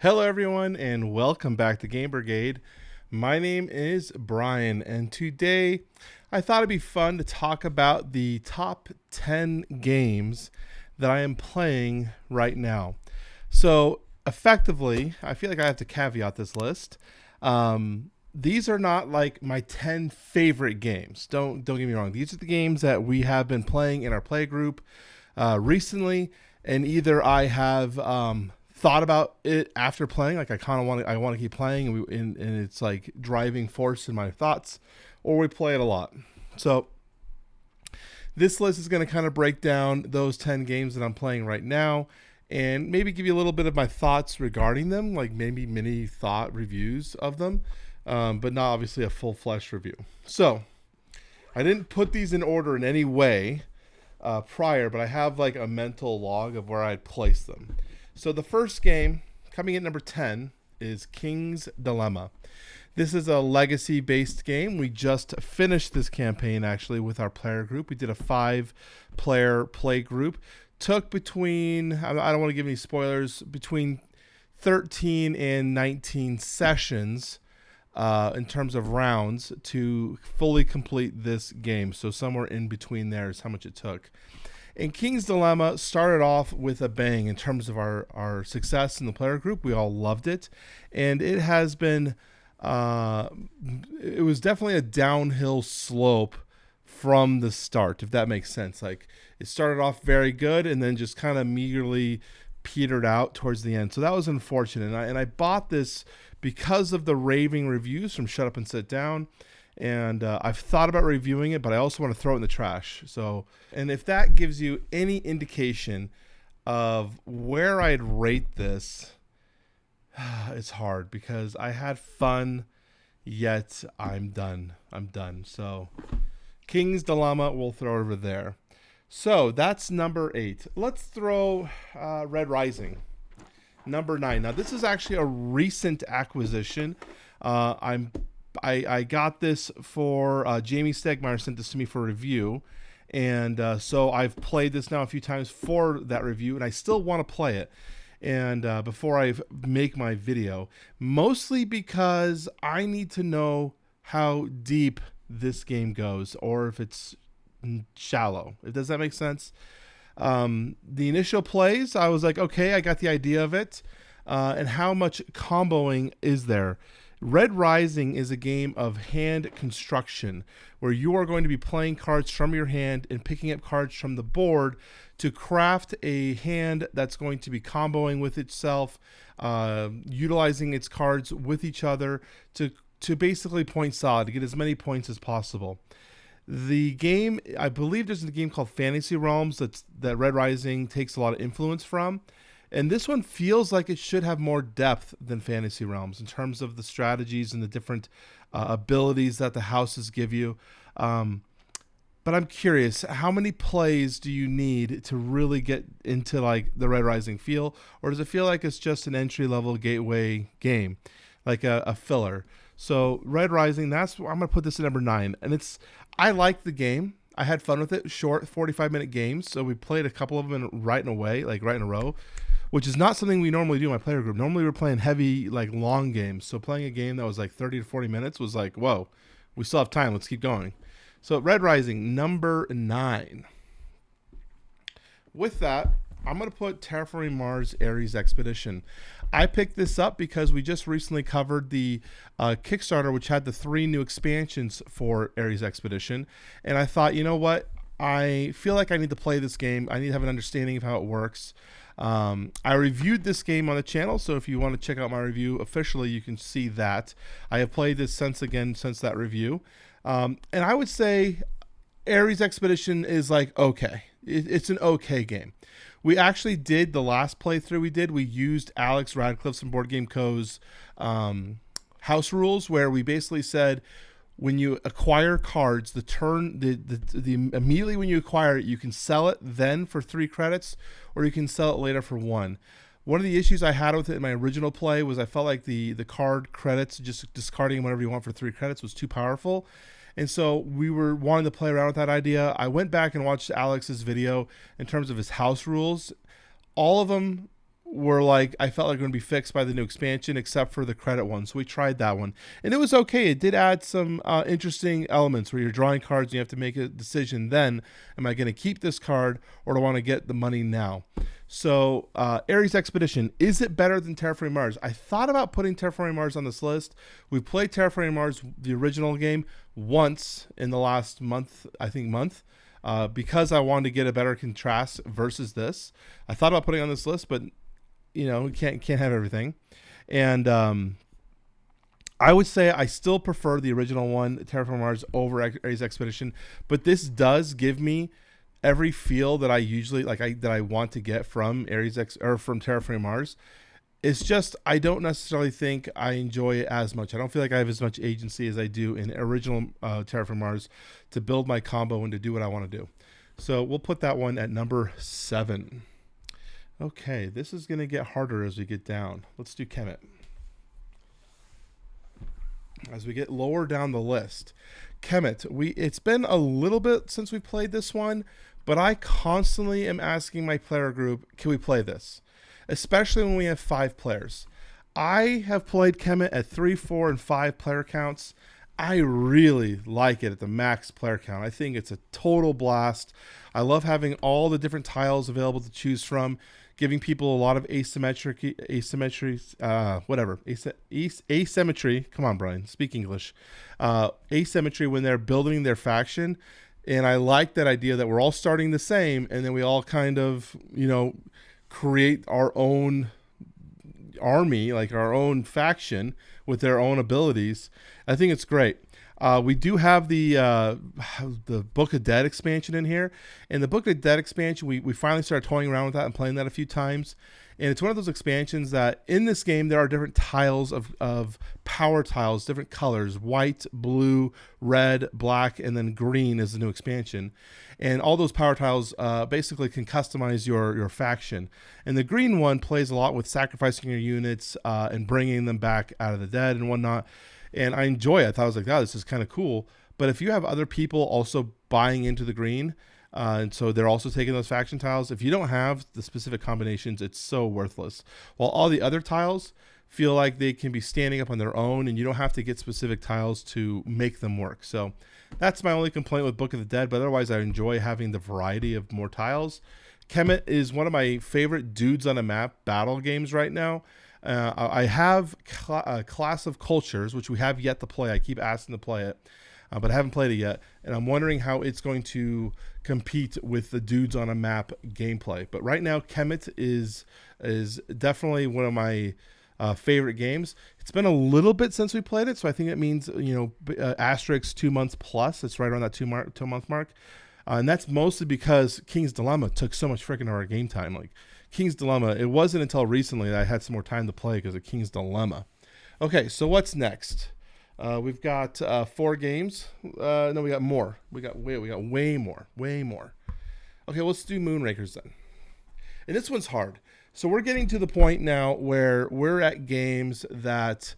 Hello, everyone, and welcome back to Game Brigade. My name is Brian, and today I thought it'd be fun to talk about the top 10 games that I am playing right now. So, effectively, I feel like I have to caveat this list. These are not like my 10 favorite games. Don't get me wrong. These are the games that we have been playing in our play group recently, and either I have thought about it after playing, like I want to keep playing, and it's like driving force in my thoughts, or we play it a lot. So this list is going to kind of break down those 10 games that I'm playing right now, and maybe give you a little bit of my thoughts regarding them, like maybe mini thought reviews of them, but not obviously a full-fledged review. So I didn't put these in order in any way prior, but I have like a mental log of where I'd place them. So the first game, coming at number 10, is King's Dilemma. This is a legacy-based game. We just finished this campaign, actually, with our player group. We did a 5-player play group. Took between, I don't want to give any spoilers, between 13 and 19 sessions in terms of rounds to fully complete this game. So somewhere in between there is how much it took. And King's Dilemma started off with a bang in terms of our success in the player group. We all loved it. And it has been, it was definitely a downhill slope from the start, if that makes sense. Like, it started off very good and then just kind of meagerly petered out towards the end. So that was unfortunate. And I bought this because of the raving reviews from Shut Up and Sit Down. And I've thought about reviewing it, but I also want to throw it in the trash. So, and if that gives you any indication of where I'd rate this, it's hard because I had fun, yet I'm done. So, King's Dilemma, we'll throw over there. So that's number 8. Let's throw Red Rising, number 9. Now this is actually a recent acquisition. I got this for Jamie Stegmeyer sent this to me for review, and so I've played this now a few times for that review, and I still want to play it. And before I make my video, mostly because I need to know how deep this game goes, or if it's shallow. Does that make sense? The initial plays, I was like, okay, I got the idea of it, and how much comboing is there? Red Rising is a game of hand construction where you are going to be playing cards from your hand and picking up cards from the board to craft a hand that's going to be comboing with itself, utilizing its cards with each other to basically point solid, to get as many points as possible. The game, I believe there's a game called Fantasy Realms that Red Rising takes a lot of influence from. And this one feels like it should have more depth than Fantasy Realms in terms of the strategies and the different abilities that the houses give you. But I'm curious, how many plays do you need to really get into like the Red Rising feel? Or does it feel like it's just an entry-level gateway game, like a filler? So Red Rising, I'm going to put this at number 9. And I like the game. I had fun with it. Short 45-minute games. So we played a couple of them right in a row, which is not something we normally do in my player group. Normally we're playing heavy, like long games. So playing a game that was like 30 to 40 minutes was like, whoa, we still have time. Let's keep going. So Red Rising, number 9. With that, I'm going to put Terraforming Mars Ares Expedition. I picked this up because we just recently covered the Kickstarter, which had the 3 new expansions for Ares Expedition. And I thought, you know what? I feel like I need to play this game. I need to have an understanding of how it works. I reviewed this game on the channel, so if you want to check out my review officially, you can see that. I have played this since that review. And I would say Ares Expedition is like okay. It's an okay game. We actually did the last playthrough we used Alex Radcliffe's and Board Game Co.'s house rules, where we basically said when you acquire cards, the immediately when you acquire it, you can sell it then for 3 credits, or you can sell it later for 1. One of the issues I had with it in my original play was I felt like the card credits, just discarding whatever you want for 3 credits, was too powerful. And so we were wanting to play around with that idea. I went back and watched Alex's video in terms of his house rules. All of them were like, I felt like going to be fixed by the new expansion, except for the credit one. So we tried that one, and it was okay. It did add some interesting elements where you're drawing cards and you have to make a decision. Then, am I going to keep this card or do I want to get the money now? So Ares Expedition, is it better than Terraforming Mars? I thought about putting Terraforming Mars on this list. We played Terraforming Mars, the original game, once in the last month, because I wanted to get a better contrast versus this. I thought about putting it on this list, but we can't have everything. And I would say I still prefer the original one, Terraforming Mars, over Ares Expedition, but this does give me every feel that I usually that I want to get from from Terraforming Mars. It's just I don't necessarily think I enjoy it as much. I don't feel like I have as much agency as I do in original Terraforming Mars to build my combo and to do what I want to do. So we'll put that one at number 7. Okay, this is going to get harder as we get down. Let's do Kemet. As we get lower down the list, Kemet, it's been a little bit since we played this one, but I constantly am asking my player group, can we play this? Especially when we have 5 players. I have played Kemet at 3, 4, and 5 player counts. I really like it at the max player count. I think it's a total blast. I love having all the different tiles available to choose from, giving people a lot of asymmetry. Come on, Brian, speak English. Asymmetry when they're building their faction. And I like that idea that we're all starting the same, and then we all kind of, create our own army, like our own faction with their own abilities. I think it's great. We do have the Book of Dead expansion in here. And the Book of Dead expansion, we finally started toying around with that and playing that a few times. And it's one of those expansions that in this game, there are different tiles of power tiles, different colors, white, blue, red, black, and then green is the new expansion. And all those power tiles basically can customize your faction. And the green one plays a lot with sacrificing your units and bringing them back out of the dead and whatnot. And I enjoy it. I thought I was like, oh, this is kind of cool. But if you have other people also buying into the green, and so they're also taking those faction tiles, if you don't have the specific combinations, it's so worthless. While all the other tiles feel like they can be standing up on their own, and you don't have to get specific tiles to make them work. So that's my only complaint with Book of the Dead, but otherwise I enjoy having the variety of more tiles. Kemet is one of my favorite dudes on a map battle games right now. I have Class of Cultures, which we have yet to play. I keep asking to play it, but I haven't played it yet. And I'm wondering how it's going to compete with the dudes on a map gameplay. But right now, Kemet is definitely one of my favorite games. It's been a little bit since we played it, so I think it means asterisk 2 months plus. It's right around that 2 month mark. And that's mostly because King's Dilemma took so much freaking of our game time. Like King's Dilemma, it wasn't until recently that I had some more time to play because of King's Dilemma. Okay, so what's next? We've got 4 games. No, we got more. We got way more. Okay, let's do Moonrakers then. And this one's hard. So we're getting to the point now where we're at games that,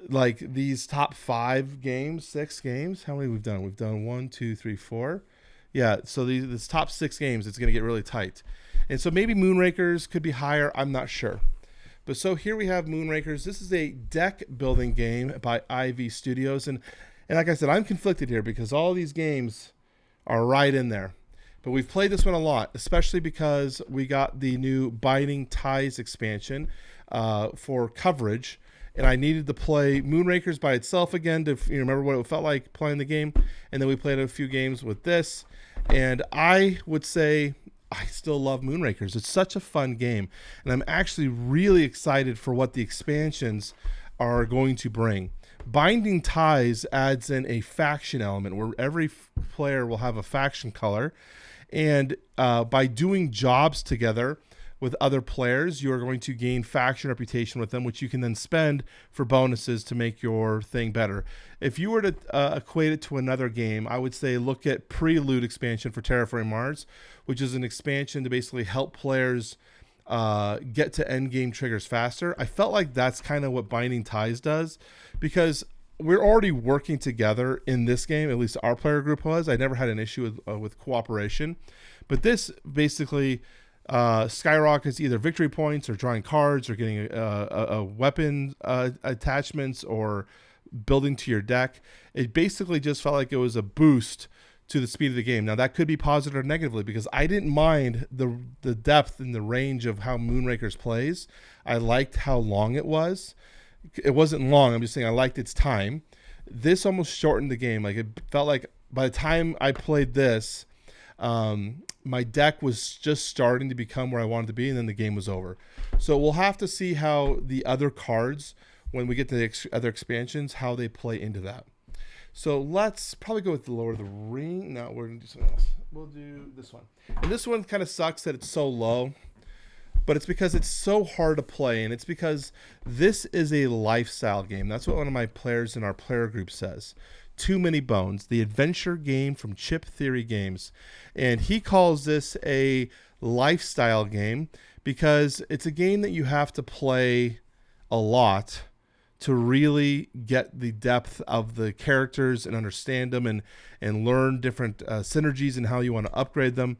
like these top 5 games, 6 games. How many we've done? We've done 1, 2, 3, 4. Yeah, so this top 6 games, it's going to get really tight. And so maybe Moonrakers could be higher. I'm not sure. But so here we have Moonrakers. This is a deck building game by IV Studios. And like I said, I'm conflicted here because all these games are right in there. But we've played this one a lot, especially because we got the new Binding Ties expansion for coverage. And I needed to play Moonrakers by itself again to remember what it felt like playing the game. And then we played a few games with this. And I would say I still love Moonrakers. It's such a fun game. And I'm actually really excited for what the expansions are going to bring. Binding Ties adds in a faction element where every player will have a faction color. And by doing jobs together with other players, you are going to gain faction reputation with them, which you can then spend for bonuses to make your thing better. If you were to equate it to another game, I would say look at Prelude expansion for Terraforming Mars, which is an expansion to basically help players get to end game triggers faster. I felt like that's kind of what Binding Ties does, because we're already working together in this game. At least our player group was. I never had an issue with cooperation, but this basically skyrockets either victory points or drawing cards or getting a weapon attachments or building to your deck. It basically just felt like it was a boost to the speed of the game. Now that could be positive or negatively, because I didn't mind the depth and the range of how Moonrakers plays. I liked how long it was. It wasn't long. I'm just saying I liked its time. This almost shortened the game. Like, it felt like by the time I played this, my deck was just starting to become where I wanted to be, and then the game was over. So we'll have to see how the other cards, when we get to the other expansions, how they play into that. So let's probably go with the Lord of the Ring. No, we're going to do something else. We'll do this one. And this one kind of sucks that it's so low, but it's because it's so hard to play, and it's because this is a lifestyle game. That's what one of my players in our player group says. Too Many Bones, the adventure game from Chip Theory Games. And he calls this a lifestyle game because it's a game that you have to play a lot to really get the depth of the characters and understand them and learn different synergies and how you want to upgrade them.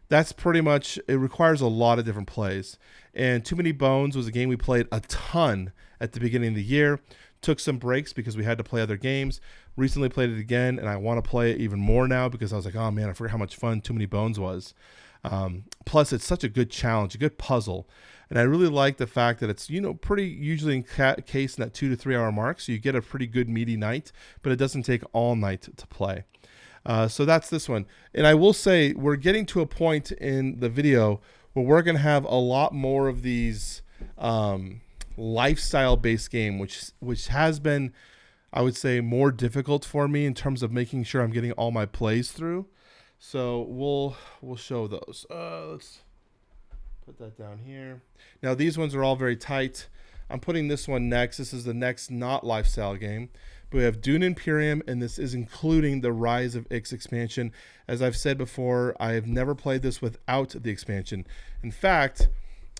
That's pretty much, it requires a lot of different plays. And Too Many Bones was a game we played a ton at the beginning of the year. Took some breaks because we had to play other games. Recently played it again, and I want to play it even more now because I was like, oh man, I forgot how much fun Too Many Bones was. Plus, it's such a good challenge, a good puzzle. And I really like the fact that it's, pretty usually encased in that 2 to 3 hour mark. So you get a pretty good meaty night, but it doesn't take all night to play. So that's this one. And I will say we're getting to a point in the video where we're going to have a lot more of these lifestyle-based game, which has been, I would say, more difficult for me in terms of making sure I'm getting all my plays through. So we'll show those. Let's put that down here. Now these ones are all very tight. I'm putting this one next. This is the next not lifestyle game. But we have Dune Imperium, and this is including the Rise of Ix expansion. As I've said before, I have never played this without the expansion. In fact,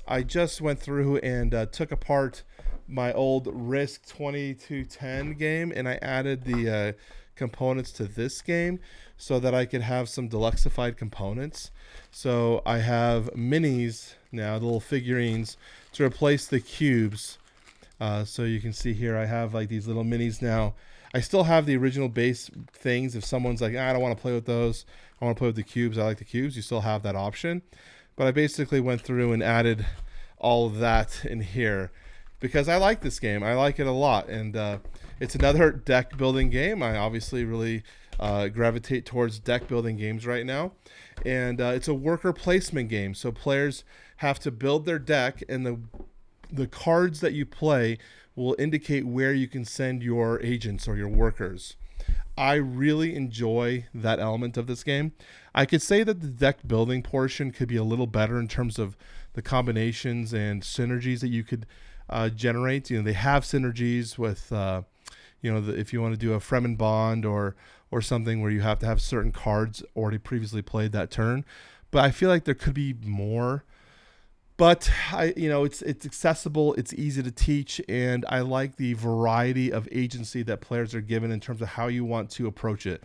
I just went through and took apart my old Risk 2210 game, and I added the components to this game so that I could have some deluxeified components. So I have minis now, the little figurines, to replace the cubes. So you can see here I have like these little minis now. I still have the original base things. If someone's like, I don't want to play with those, I want to play with the cubes, I like the cubes, you still have that option. But I basically went through and added all of that in here because I like this game. I like it a lot. And it's another deck building game. I obviously really gravitate towards deck building games right now. And it's a worker placement game. So players have to build their deck, and the cards that you play will indicate where you can send your agents or your workers. I really enjoy that element of this game. I could say that the deck building portion could be a little better in terms of the combinations and synergies that you could generate. They have synergies with, if you want to do a Fremen Bond or something where you have to have certain cards already previously played that turn. But I feel like there could be more. But it's accessible, it's easy to teach, and I like the variety of agency that players are given in terms of how you want to approach it.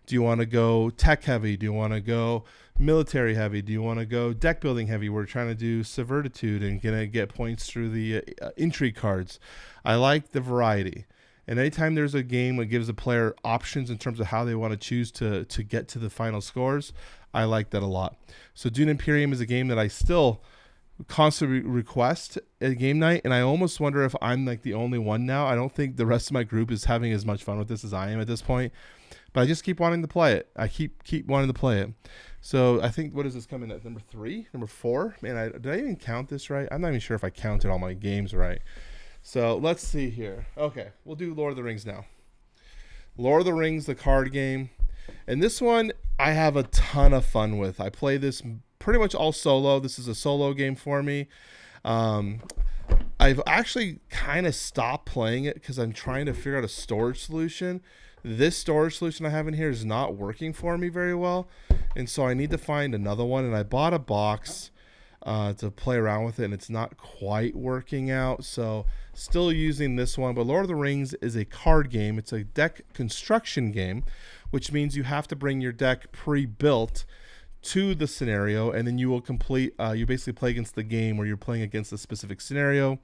Do you want to go tech heavy? Do you want to go military heavy? Do you want to go deck building heavy? We're trying to do Subvertitude and gonna get points through the intrigue cards. I like the variety. And anytime there's a game that gives a player options in terms of how they want to choose to get to the final scores, I like that a lot. So Dune Imperium is a game that I still constantly request at game night, and I almost wonder if I'm like the only one now. I don't think the rest of my group is having as much fun with this as I am at this point, but I just keep wanting to play it. I keep wanting to play it. So I think, what is this coming at, number 3, number 4? Man, did I even count this right? I'm not even sure if I counted all my games right. So let's see here. Okay, we'll do Lord of the Rings now. Lord of the Rings, the card game, and this one I have a ton of fun with. I play this pretty much all solo. This is a solo game for me. I've actually kind of stopped playing it because I'm trying to figure out a storage solution. This storage solution I have in here is not working for me very well, and so I need to find another one. And I bought a box to play around with it, and it's not quite working out, so still using this one. But Lord of the Rings is a card game. It's a deck construction game, which means you have to bring your deck pre-built to the scenario, and then you will complete. You basically play against the game where you're playing against a specific scenario,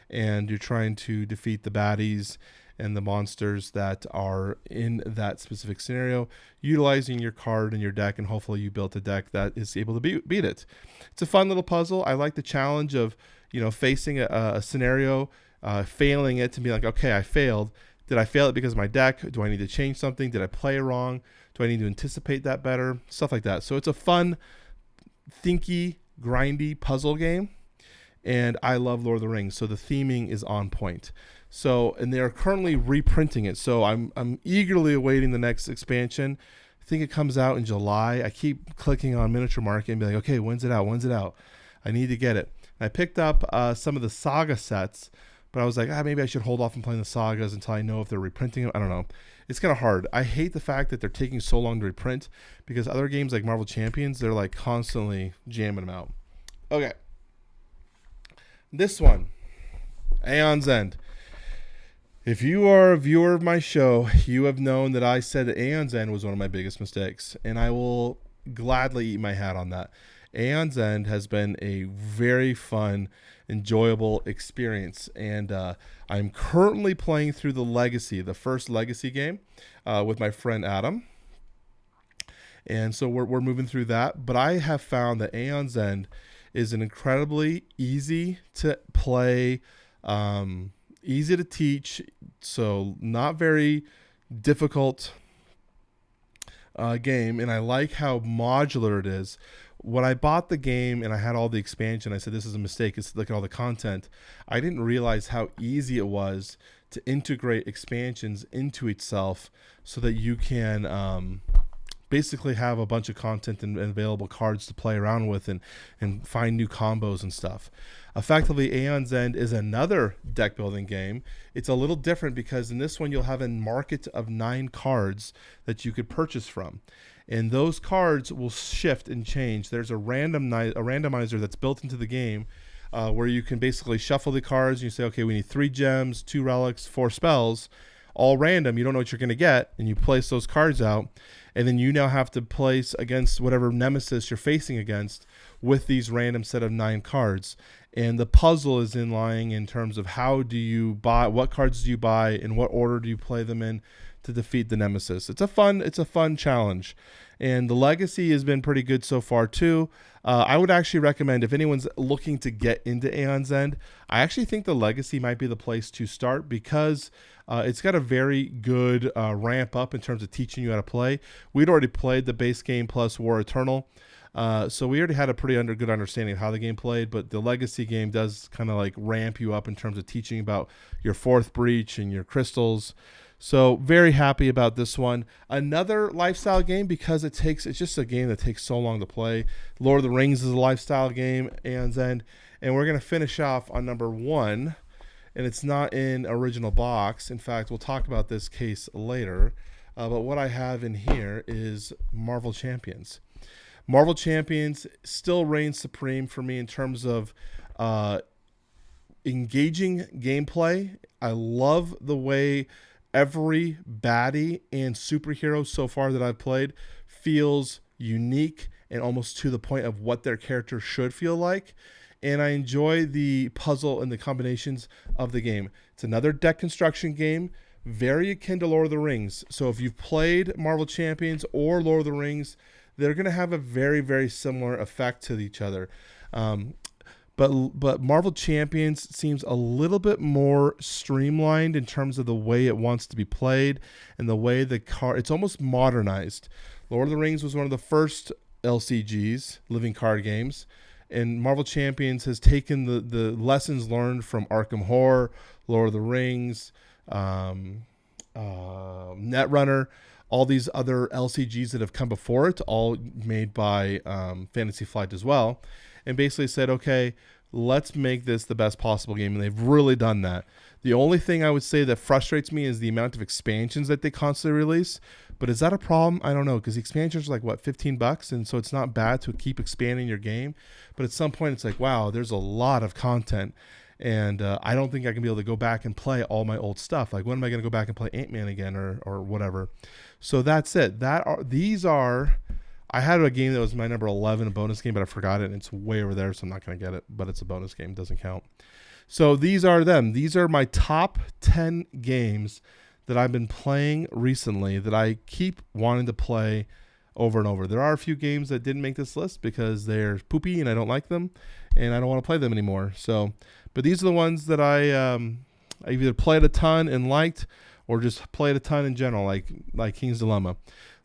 and you're trying to defeat the baddies and the monsters that are in that specific scenario, utilizing your card and your deck, and hopefully you built a deck that is able to beat it. It's a fun little puzzle. I like the challenge of, facing a scenario, failing it, to be like, okay, I failed. Did I fail it because of my deck? Do I need to change something? Did I play it wrong? Do I need to anticipate that better? Stuff like that. So it's a fun, thinky, grindy puzzle game. And I love Lord of the Rings, so the theming is on point. So, and they are currently reprinting it. So I'm eagerly awaiting the next expansion. I think it comes out in July. I keep clicking on Miniature Market and be like, okay, when's it out? When's it out? I need to get it. And I picked up some of the saga sets, but I was like, maybe I should hold off on playing the sagas until I know if they're reprinting them. I don't know. It's kind of hard. I hate the fact that they're taking so long to reprint, because other games like Marvel Champions, they're like constantly jamming them out. Okay. This one, Aeon's End. If you are a viewer of my show, you have known that I said that Aeon's End was one of my biggest mistakes, and I will gladly eat my hat on that. Aeon's End has been a very fun, enjoyable experience, and I'm currently playing through the first Legacy game, with my friend Adam, and so we're moving through that. But I have found that Aeon's End is an incredibly easy to play, easy to teach, so not very difficult game, and I like how modular it is. When I bought the game and I had all the expansion, I said, this is a mistake. It's look at all the content. I didn't realize how easy it was to integrate expansions into itself so that you can basically have a bunch of content and available cards to play around with and find new combos and stuff. Effectively, Aeon's End is another deck building game. It's a little different because in this one you'll have a market of 9 cards that you could purchase from. And those cards will shift and change. There's a randomizer that's built into the game where you can basically shuffle the cards. And you say, okay, we need 3 gems, 2 relics, 4 spells, all random. You don't know what you're going to get, and you place those cards out. And then you now have to place against whatever nemesis you're facing against with these random set of 9 cards. And the puzzle is lying in terms of how do you buy, what cards do you buy, in what order do you play them in to defeat the nemesis. It's a fun challenge. And the Legacy has been pretty good so far too. I would actually recommend, if anyone's looking to get into Aeon's End, I actually think the Legacy might be the place to start, because it's got a very good ramp up in terms of teaching you how to play. We'd already played the base game plus War Eternal, so we already had a pretty good understanding of how the game played, but the Legacy game does kind of like ramp you up in terms of teaching about your 4th breach and your crystals. So very happy about this one. Another lifestyle game, because it's just a game that takes so long to play. Lord of the Rings is a lifestyle game, Aeon's End. And we're going to finish off on number 1. And it's not in original box. In fact, we'll talk about this case later. But what I have in here is Marvel Champions. Marvel Champions still reigns supreme for me in terms of engaging gameplay. I love the way every baddie and superhero so far that I've played feels unique and almost to the point of what their character should feel like. And I enjoy the puzzle and the combinations of the game. It's another deck construction game, very akin to Lord of the Rings. So if you've played Marvel Champions or Lord of the Rings, they're going to have a very, very similar effect to each other. But Marvel Champions seems a little bit more streamlined in terms of the way it wants to be played and the way it's almost modernized. Lord of the Rings was one of the first LCGs, living card games, and Marvel Champions has taken the lessons learned from Arkham Horror, Lord of the Rings, Netrunner, all these other LCGs that have come before it, all made by Fantasy Flight as well, and basically said, okay, let's make this the best possible game. And they've really done that. The only thing I would say that frustrates me is the amount of expansions that they constantly release. But is that a problem? I don't know, because the expansions are like, what, $15? And so it's not bad to keep expanding your game. But at some point, it's like, wow, there's a lot of content. And I don't think I can be able to go back and play all my old stuff. Like, when am I going to go back and play Ant-Man again or whatever? So that's it. These are I had a game that was my number 11, a bonus game, but I forgot it, and it's way over there, so I'm not going to get it, but it's a bonus game. It doesn't count. So these are them. These are my top 10 games that I've been playing recently that I keep wanting to play over and over. There are a few games that didn't make this list because they're poopy and I don't like them, and I don't want to play them anymore. So, but these are the ones that I either played a ton and liked, or just played a ton in general, like King's Dilemma.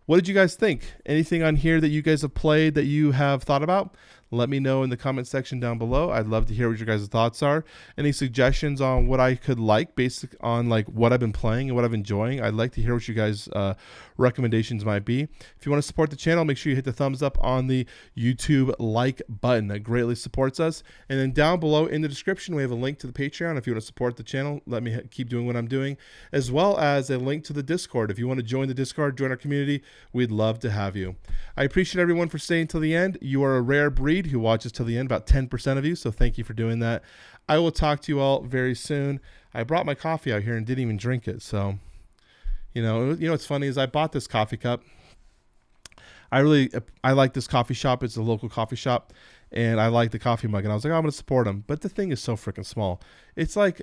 What did you guys think? Anything on here that you guys have played that you have thought about? Let me know in the comment section down below. I'd love to hear what your guys' thoughts are. Any suggestions on what I could like based on like what I've been playing and what I'm enjoying? I'd like to hear what you guys' recommendations might be. If you want to support the channel, make sure you hit the thumbs up on the YouTube like button. That greatly supports us. And then down below in the description, we have a link to the Patreon. If you want to support the channel, let me keep doing what I'm doing, as well as a link to the Discord. If you want to join the Discord, join our community, we'd love to have you. I appreciate everyone for staying till the end. You are a rare breed who watches till the end, about 10% of you, so thank you for doing that. I will talk to you all very soon. I brought my coffee out here and didn't even drink it, so you know what's funny is I bought this coffee cup. I like this coffee shop. It's a local coffee shop, and I like the coffee mug, and I was like, oh, I'm going to support them. But the thing is so freaking small. It's like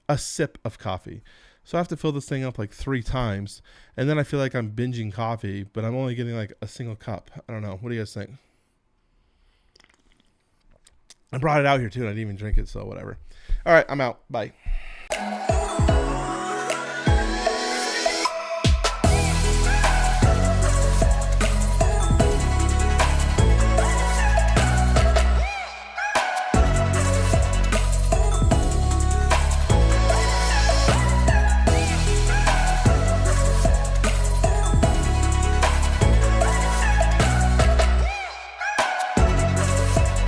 a sip of coffee. So I have to fill this thing up like 3 times, and then I feel like I'm binging coffee, but I'm only getting like a single cup. I don't know. What do you guys think? I brought it out here too, and I didn't even drink it, so whatever. All right, I'm out. Bye.